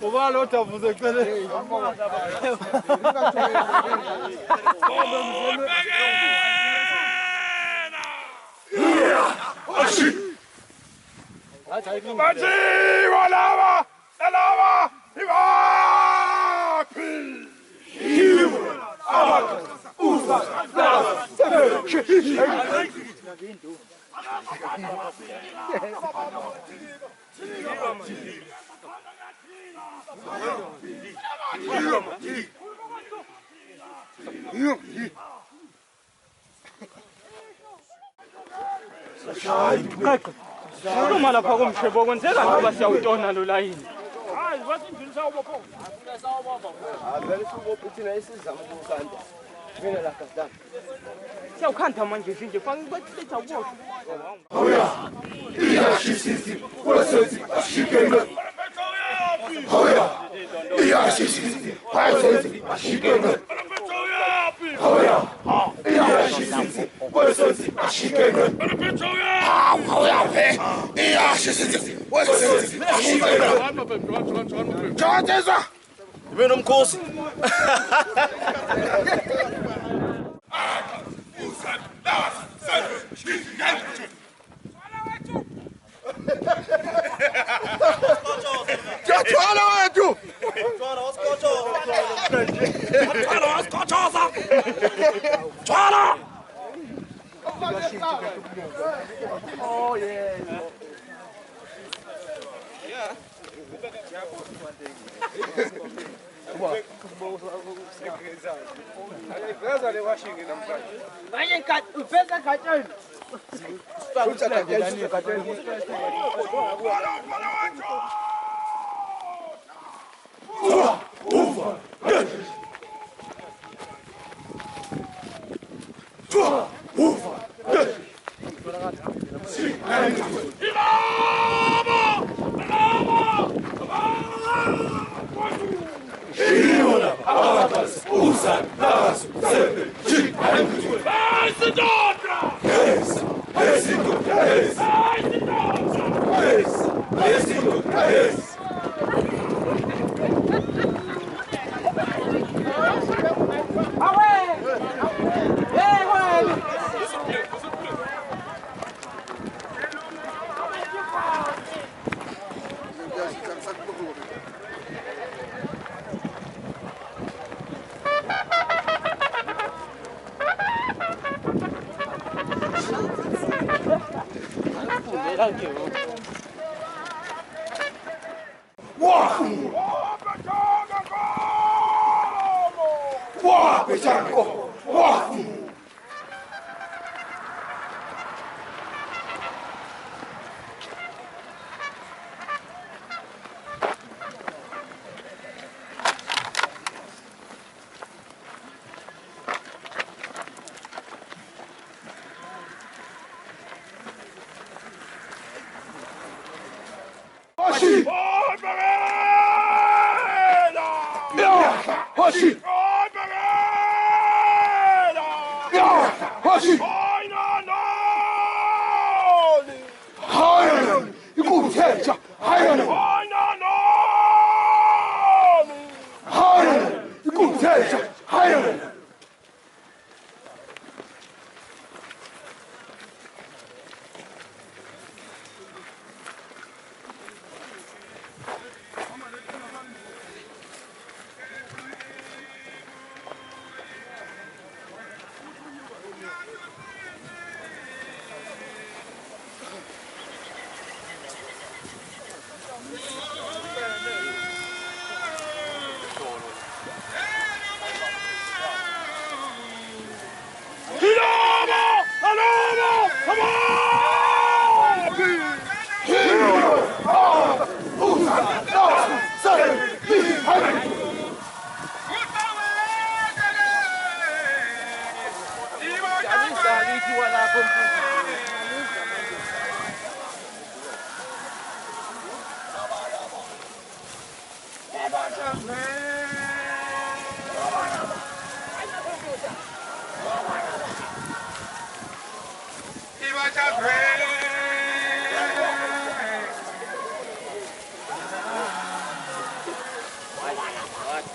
On va à l'autre, vous éclairez. Uma lapha kumshebo kwenzeka ngoba siyawutona lo layini. Hayi wathi ngilisa ubopho. Vele sibopho thina isizama ukukhanda. Mina la kadam. Siyawukhanda manje nje faka bathitha ubopho. Hoya. Iyashisizi. Wasethi ashikenge. Hoya. Iyashisizi. Wasethi ashikenge. Hoya. Iyashisizi. Wasethi ashikenge. Hoya. Iyashisizi. Wasethi ashikenge. Joteza. Ibe nomkhosi. Jatwala wethu. Twala waskotshoza. Twala waskotshoza. Twala. Oh yeah.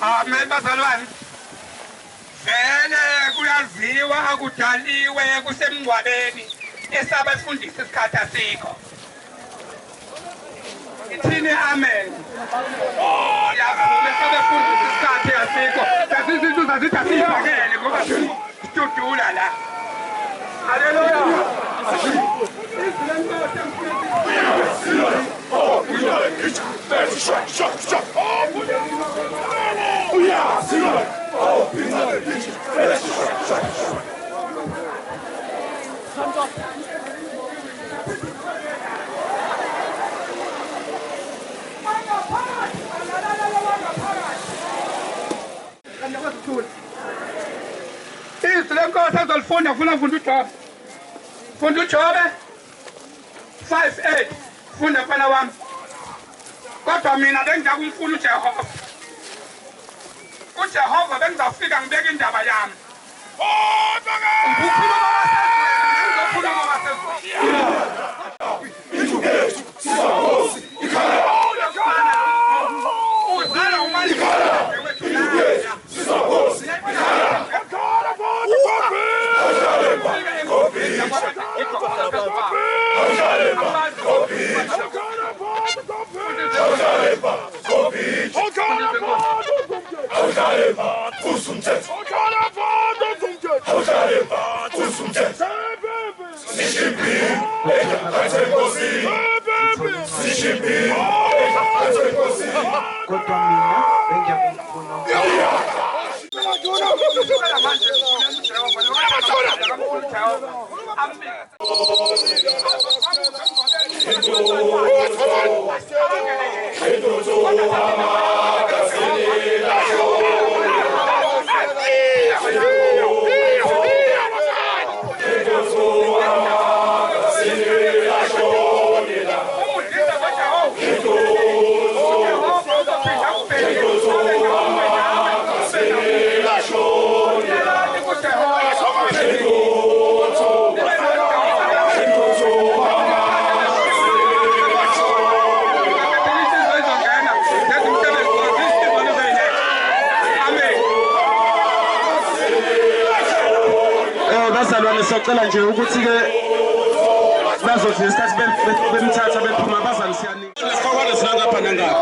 Amen bazalwane. Vele kuyaziwa akudaliwe kusemngcwabeni esaba sifundisa isikhathi asikho. Ithini amen. Yavuma esaba sifundisa isikhathi asikho. Sasizinto zazithi asizakele ngoba sidudula la. Haleluya. Funda uJobe. Funda uJobe 5:8. Funda mfana wami. Kodwa mina bengizakumfuna uJehova. uJehova bengizafika ngibeke indaba yami. Socela nje ukuthi ke bazothi isikhathi bemthatha bephuma bazalisiyani. Isikhokwane sina ngapha nangapha.